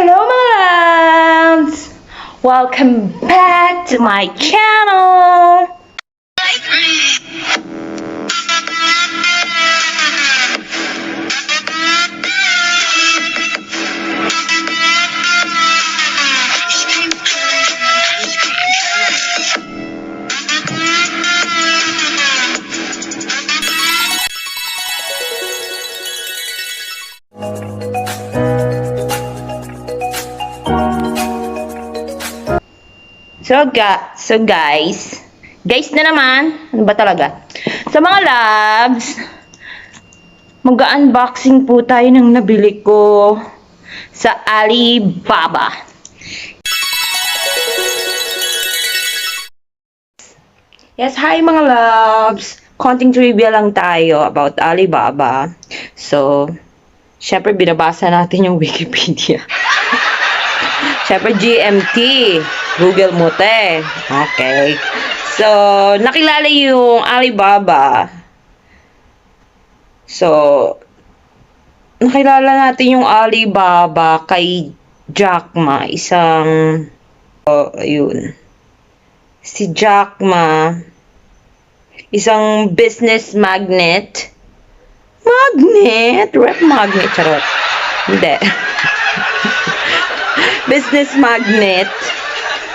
Hello mga loves! Welcome back to my channel! So guys na naman, ano ba talaga? Sa mga loves, mag-unboxing po tayo ng nabili ko sa Alibaba. Yes, hi mga loves! Konting trivia lang tayo about Alibaba. So, syempre binabasa natin yung Wikipedia. Syempre GMT. Google mo te. Okay. So, nakilala yung Alibaba. So, nakilala natin yung Alibaba kay Jack Ma. Ayun. Si Jack Ma, isang business magnet. Rep magnet. Charot. Hindi. Business magnet.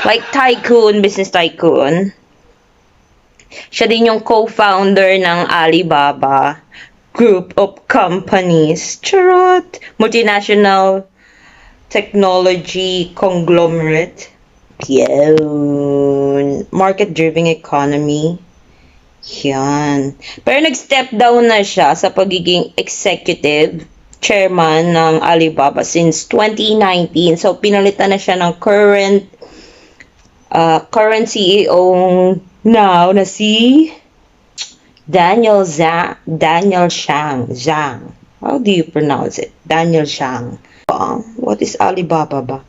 Like tycoon, business tycoon. Siya din yung co-founder ng Alibaba Group of Companies. Charot! Multinational technology conglomerate. Yan. Market-driven economy. Yan. Pero nag-step down na siya sa pagiging executive chairman ng Alibaba since 2019. So, pinalitan na siya ng current CEO now na si Daniel Zhang. How do you pronounce it? Daniel Zhang. What is Alibaba ba?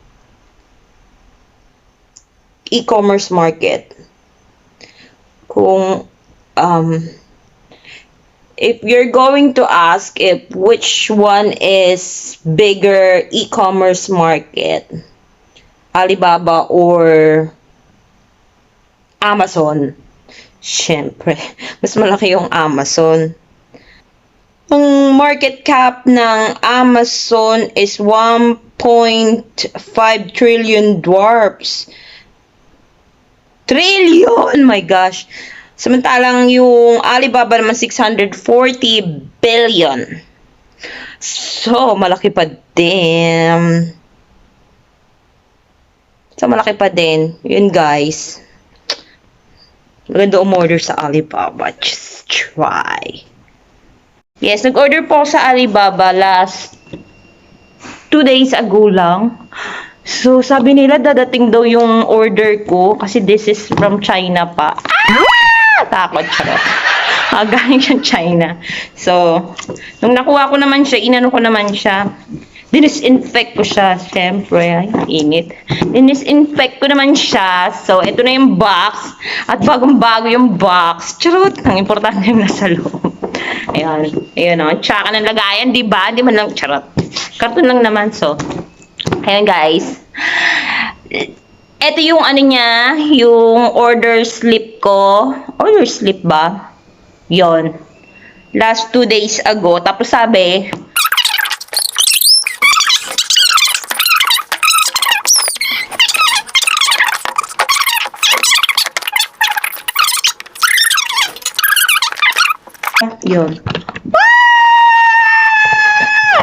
E-commerce market. Kung if you're going to ask if which one is bigger e-commerce market, Alibaba or Amazon, syempre, mas malaki yung Amazon. Ang market cap ng Amazon is 1.5 trillion dwarfs. Trillion! My gosh! Samantalang yung Alibaba naman 640 billion. So, malaki pa din. Yun guys. Maganda umorder sa Alibaba. Just try. Yes, nag-order po sa Alibaba last 2 days ago lang. So, sabi nila dadating daw yung order ko kasi this is from China pa. Takot, charot. Galing siyang China. So, nung nakuha ko naman siya, inano ko naman siya. Disinfect ko siya, syempre, ay, init. Disinfect ko naman siya. So, ito na yung box. At bagong-bago yung box. Charot! Ang importante yung nasa loob. Ayan. Ayan o. Tsaka ng lagayan, diba? Di man lang, charot. Karton lang naman, so. Ayan, guys. Ito yung ano niya, yung order slip ko. Order slip ba? Yon. Last 2 days ago. Tapos sabi, yun.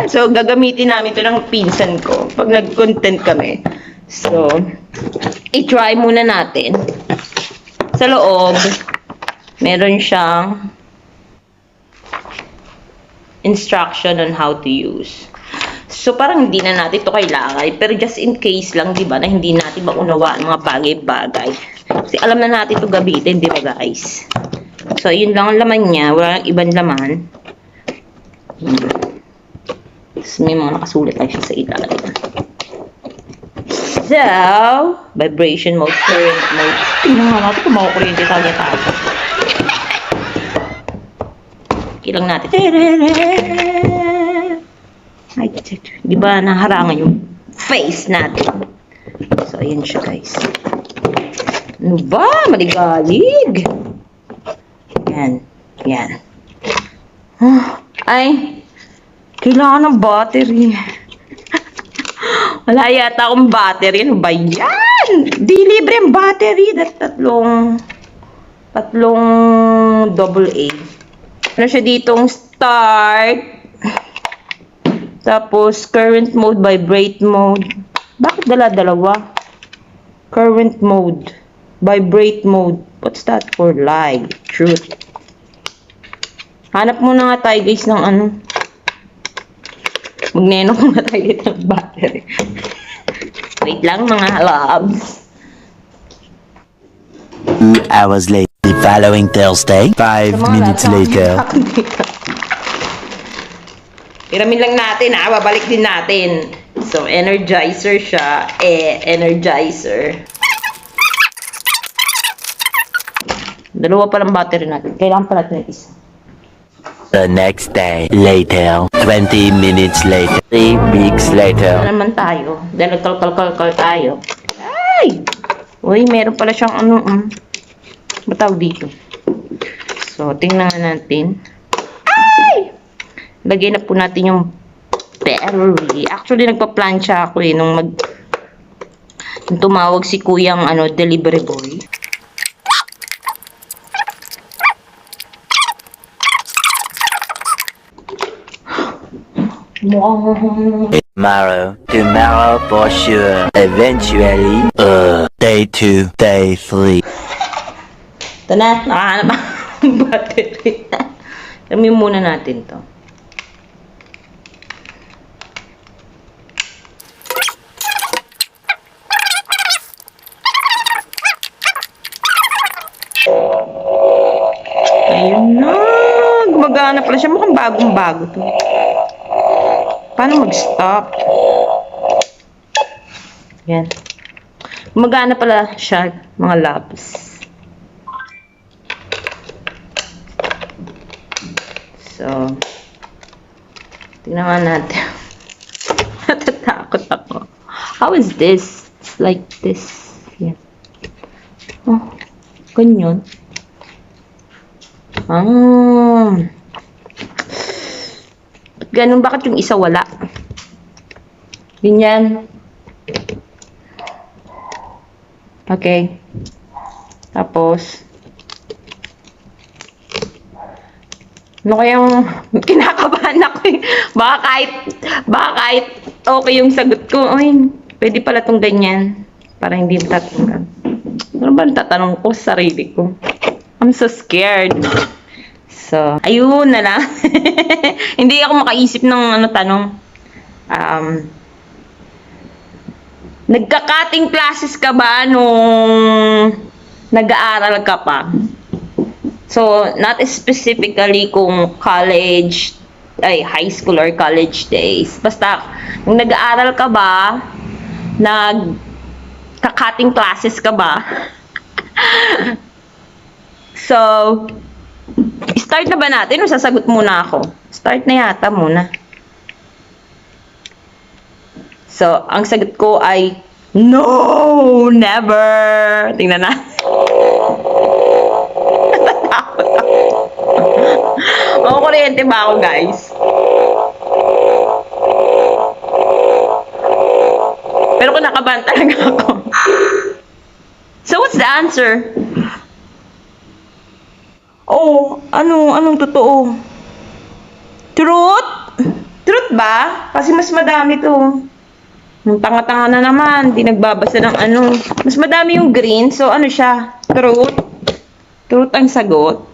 So, gagamitin namin ito ng pinsan ko pag nag-content kami. So, i-try muna natin. Sa loob, meron siyang instruction on how to use. So, parang hindi na natin ito kailangan. Pero just in case lang, di ba, na hindi natin maunawaan mga bagay-bagay. Kasi alam na natin ito gamitin, di ba guys? So, yun lang ang laman niya. Wala nang ibang laman. Tapos may mga nakasulit lang siya sa ilalim. So, vibration mode, current mode. Tingnan nga natin kung makukuryente tayo tayo. Kilang natin. Ay, di ba naharangan yung face natin. So, ayan siya, guys. Ano ba? Maligalig. Yan. Yan. Ay, kailangan ng battery. Wala yata akong battery. Ano ba yan? Di libre ang battery. Tatlong AA. Ano siya ditong start. Tapos, current mode, vibrate mode. Bakit dala-dalawa? Current mode, vibrate mode. What's that for? Live, truth. Hanap muna nga tayo, guys, ng ano. Magneno muna tayo dito ng battery. Wait lang, mga loves. 2 hours later. The following Thursday, 5 minutes later. Iramin lang natin, babalik din natin. So, energizer siya. Energizer. Dalawa pa lang battery natin. Kailangan pa natin ng isa. The next day, later, 20 minutes later, 3 weeks later. Ano naman tayo? Dahil nagkalkal tayo. Ay! Uy, meron pala siyang ano, matawag dito. So, tingnan nga natin. Ay! Lagay na po natin yung battery. Actually, nagpa-plancha ako nung tumawag si kuyang delivery boy. Tomorrow for sure. Eventually, day 2, day 3. Ito na, nakahanap ang battery. Kami muna natin to. Ayun na. Gumagana pala siya. Mukhang bagong-bago to. Paano mag-stop? Yan. Gumagana pala siya, mga loves. So, tingnan nga natin. Natatakot ako. How is this? It's like this. Yan. Oh, ganyan. Ganun, bakit yung isa wala? Ganyan. Okay. Tapos, ano kayang kinakabahan ako eh. Baka kahit okay yung sagot ko. Ay, pwede pala tong ganyan. Para hindi tatanggap. Ano ba tatanong ko sa sarili ko? I'm so scared. So, ayun na lang. Hindi ako makaisip ng tanong. Nagka-cutting classes ka ba nung nag-aaral ka pa? So, not specifically kung college, high school or college days. Basta, nung nag-aaral ka ba, nagka-cutting classes ka ba? So, start na ba natin o sasagot muna ako? Start na yata muna. So, ang sagot ko ay no, never. Tingnan na. Natatakot ako. O, kuryente ba ako, guys? Pero kinakabahan talaga ako. So, what's the answer? Oh, anong totoo? Truth? Truth ba? Kasi mas madami to. Yung tanga-tanga na naman, di nagbabasa ng mas madami yung green, so ano siya? Truth? Truth ang sagot.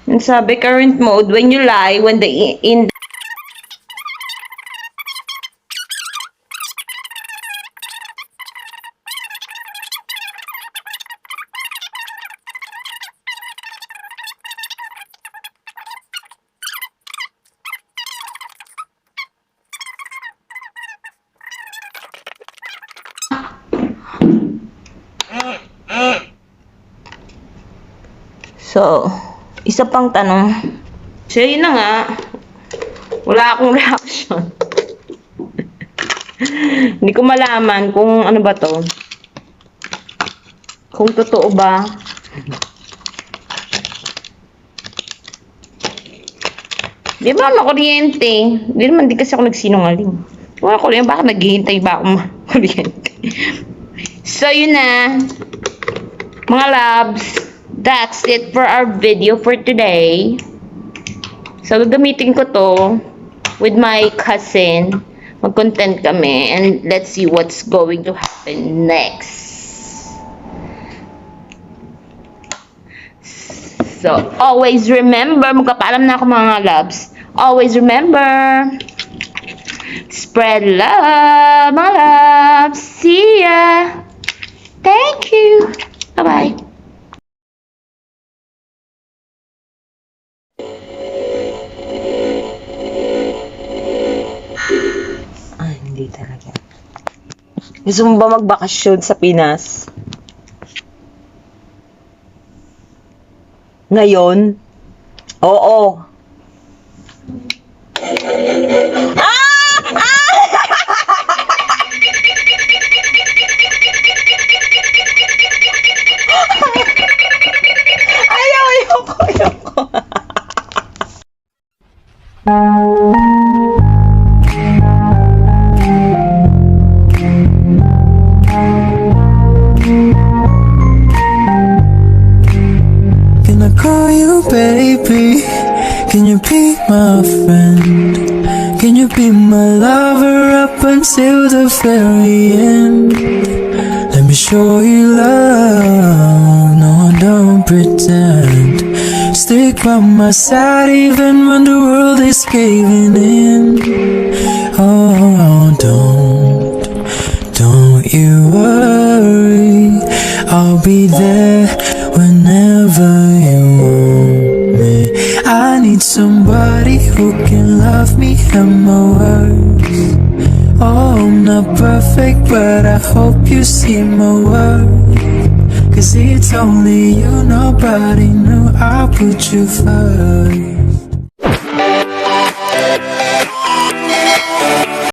Ang sabi, current mode, when you lie, when the So, isa pang tanong. So, yun na nga. Wala akong reaction. Hindi ko malaman kung ano ba to. Kung totoo ba. Di ba makuryente? Di kasi ako nagsinungaling. Wala ko lang, baka naghihintay ba ako makuryente. So, yun na. Mga loves, that's it for our video for today. So, gagamitin ko to with my cousin. Mag-content kami and let's see what's going to happen next. So, always remember, magpapaalam na ako mga loves. Always remember, spread love, mga loves. See ya. Thank you. Bye-bye. Hindi talaga. Gusto mo ba magbakasyon sa Pinas? Ngayon? Oo. Ayoko. Can I call you baby? Can you be my friend? Can you be my lover up until the very end? Let me show you love, no don't pretend. Stick by my side even when the world is caving in. Oh, don't you worry, I'll be there whenever you want me. I need somebody who can love me and my words. Oh, I'm not perfect, but I hope you see my worth. Cause it's only you, nobody knew I put you first.